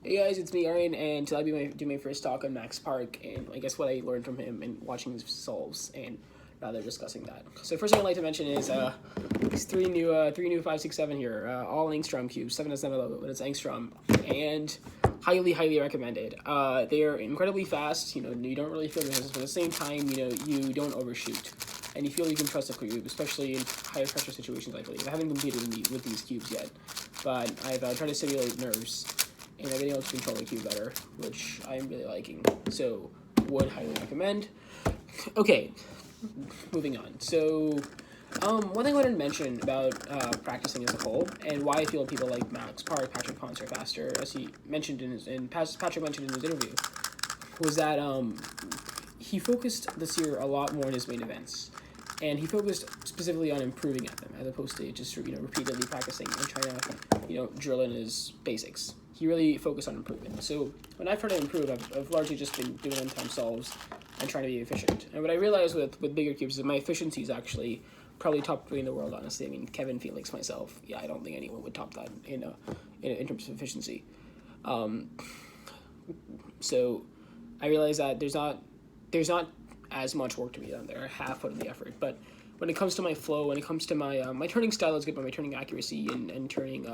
Hey guys, it's me, Aaron, and today I'll do my first talk on Max Park, and I guess what I learned from him and watching his solves, and rather discussing that. So first thing I'd like to mention is these three new 567 here, all angstrom cubes, 7 to 7 logo, but it's angstrom, and highly recommended. They are incredibly fast. You don't really feel the resistance, but at the same time, you don't overshoot, and you feel you can trust the cube, especially in higher pressure situations. I believe I haven't competed with these cubes yet, but I've tried to simulate nerves. And I've been able to control the cube better, which I'm really liking. So, would highly recommend. Okay, moving on. So, one thing I wanted to mention about practicing as a whole, and why I feel people like Max Park, Patrick Ponce are faster, as he mentioned Patrick mentioned in his interview, was that he focused this year a lot more on his main events. And he focused specifically on improving at them, as opposed to just repeatedly practicing and trying to drill in his basics. He really focused on improvement. So when I've tried to improve, I've largely just been doing one-time solves and trying to be efficient. And what I realized with bigger cubes is that my efficiency is actually probably top 3 in the world, honestly. I mean, Kevin, Felix, myself, yeah, I don't think anyone would top that in terms of efficiency. So I realized that there's not as much work to be done there. Half put in the effort, but when it comes to my flow, when it comes to my my turning style is good, but my turning accuracy and turning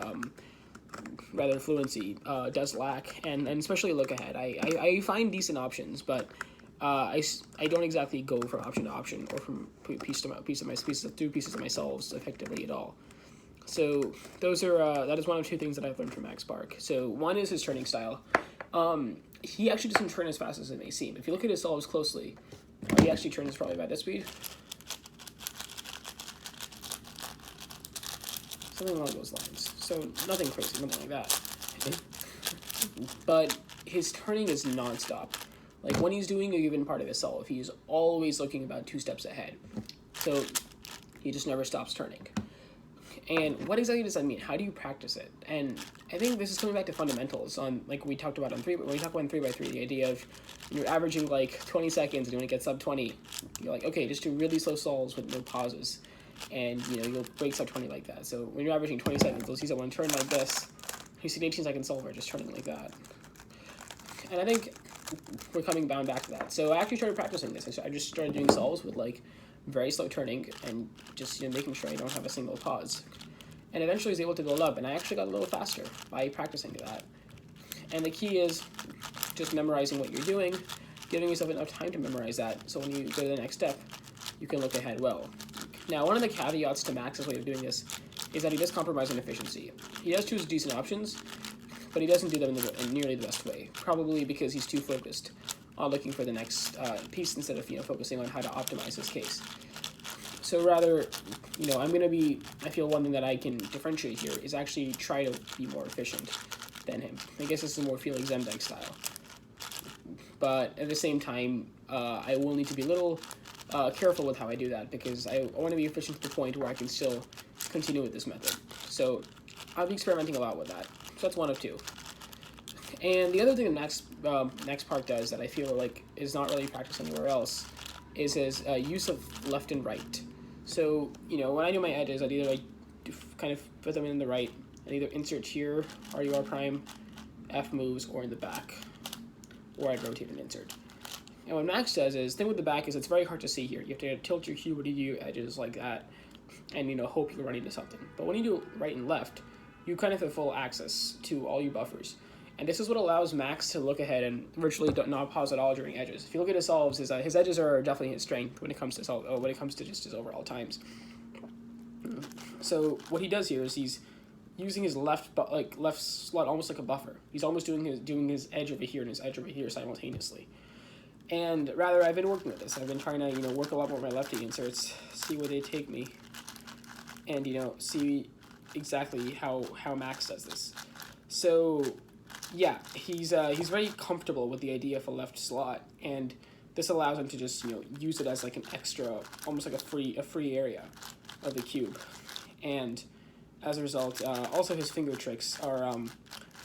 rather fluency does lack, and especially look ahead. I find decent options, but I don't exactly go from option to option or from piece of my solves effectively at all. So those are that is one of 2 things that I've learned from Max Park. So one is his turning style. He actually doesn't turn as fast as it may seem. If you look at his solves closely, he actually turns probably about this speed. Something along those lines. So nothing crazy, nothing like that. But his turning is non-stop. Like when he's doing a given part of his solve, he's always looking about 2 steps ahead. So he just never stops turning. And what exactly does that mean? How do you practice it? And I think this is coming back to fundamentals on, like we talked about on 3, when we talk about 3x3, the idea of you're averaging like 20 seconds and when it gets sub 20, you're like, okay, just do really slow solves with no pauses. And you'll break sub 20 like that. So when you're averaging 20 seconds, you'll see someone turn like this. You see an 18-second solver just turning like that. And I think we're coming bound back to that. So I actually started practicing this. I just started doing solves with like very slow turning and just making sure I don't have a single pause. And eventually I was able to build up, and I actually got a little faster by practicing that. And the key is just memorizing what you're doing, giving yourself enough time to memorize that, so when you go to the next step, you can look ahead well. Now, one of the caveats to Max's way of doing this is that he does compromise on efficiency. He does choose decent options, but he doesn't do them in nearly the best way, probably because he's too focused on looking for the next piece instead of focusing on how to optimize his case. So rather, I feel one thing that I can differentiate here is actually try to be more efficient than him. I guess this is more Felix Zemdijk style. But at the same time, I will need to be a little careful with how I do that, because I want to be efficient to the point where I can still continue with this method. So I'll be experimenting a lot with that. So that's one of 2. And the other thing that Max Park does that I feel like is not really practiced anywhere else is his use of left and right. So, when I do my edges, I'd either kind of put them in the right and either insert here, RUR prime, F moves, or in the back. Or I'd rotate and insert. And what Max does is, the thing with the back is it's very hard to see here. You have to tilt your cube or do your edges like that and, hope you're running into something. But when you do right and left, you kind of have full access to all your buffers. And this is what allows Max to look ahead and virtually not pause at all during edges. If you look at his solves, his edges are definitely his strength when it comes to just his overall times. So what he does here is he's using his left slot almost like a buffer. He's almost doing his edge over here and his edge over here simultaneously. And rather, I've been working with this. I've been trying to work a lot more with my lefty inserts, see where they take me, and see exactly how Max does this. So yeah, he's very comfortable with the idea of a left slot, and this allows him to just use it as like an extra, almost like a free area of the cube. And as a result, also his finger tricks are when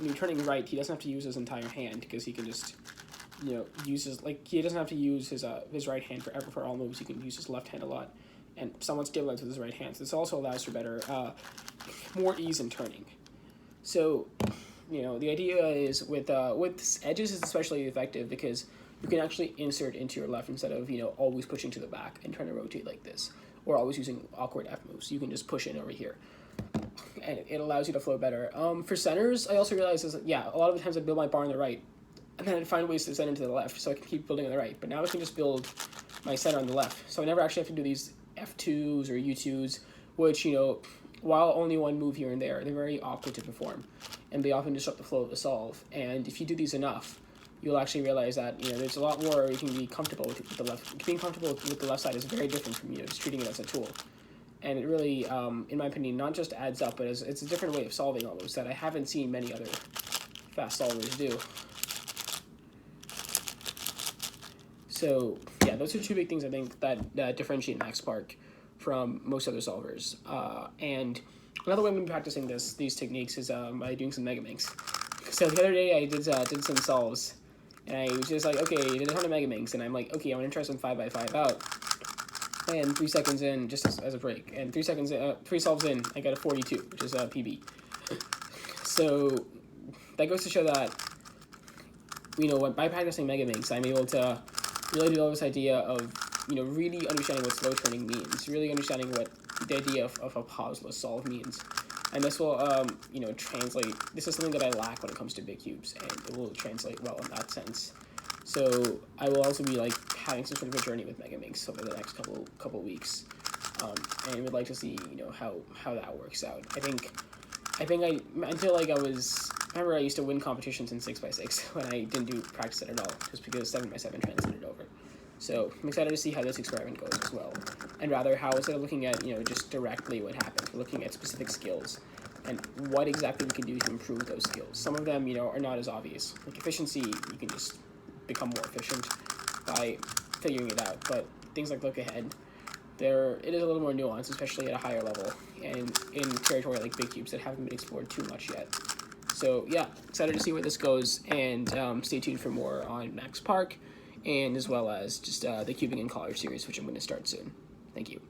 you're turning right, he doesn't have to use his entire hand, because he can just use he doesn't have to use his right hand for all moves. He can use his left hand a lot, and somewhat stabilized with his right hand. So this also allows for better more ease in turning. So the idea is with edges is especially effective because you can actually insert into your left instead of always pushing to the back and trying to rotate like this, or always using awkward F moves. You can just push in over here, and it allows you to flow better. For centers, I also realized is a lot of the times I build my bar on the right, and then I'd find ways to send into the left, so I can keep building on the right. But now I can just build my center on the left, so I never actually have to do these F2s or U2s, which while only one move here and there, they're very awkward to perform, and they often disrupt the flow of the solve. And if you do these enough, you'll actually realize that there's a lot more you can be comfortable with the left. Being comfortable with the left side is very different from just treating it as a tool. And it really, in my opinion, not just adds up, but it's a different way of solving almost that I haven't seen many other fast solvers do. So yeah, those are two big things I think that differentiate Max Park from most other solvers. And another way I've been practicing these techniques is by doing some Megaminx. So the other day I did some solves, and I was just like, okay, I did a ton of Megaminx, and I'm like, okay, I'm gonna try some 5x5 out. And 3 seconds in, just as a break, and 3 seconds, 3 solves in, I got a 42, which is a PB. So that goes to show that by practicing Megaminx, I'm able to really develop this idea of really understanding what slow turning means, really understanding what the idea of a pauseless solve means, and this will translate. This is something that I lack when it comes to big cubes, and it will translate well in that sense. So I will also be having some sort of a journey with Megaminx over the next couple weeks, and would like to see how that works out. I think until I remember I used to win competitions in 6x6 when I didn't do practice it at all, just because 7x7 translated over. So I'm excited to see how this experiment goes as well, and rather how instead of looking at just directly what happens, we're looking at specific skills and what exactly we can do to improve those skills. Some of them are not as obvious. Like efficiency, you can just become more efficient by figuring it out, but things like look ahead, it is a little more nuanced, especially at a higher level and in territory like big cubes that haven't been explored too much yet. So yeah, excited to see where this goes, and stay tuned for more on Max Park, and as well as just the Cubing in College series, which I'm going to start soon. Thank you.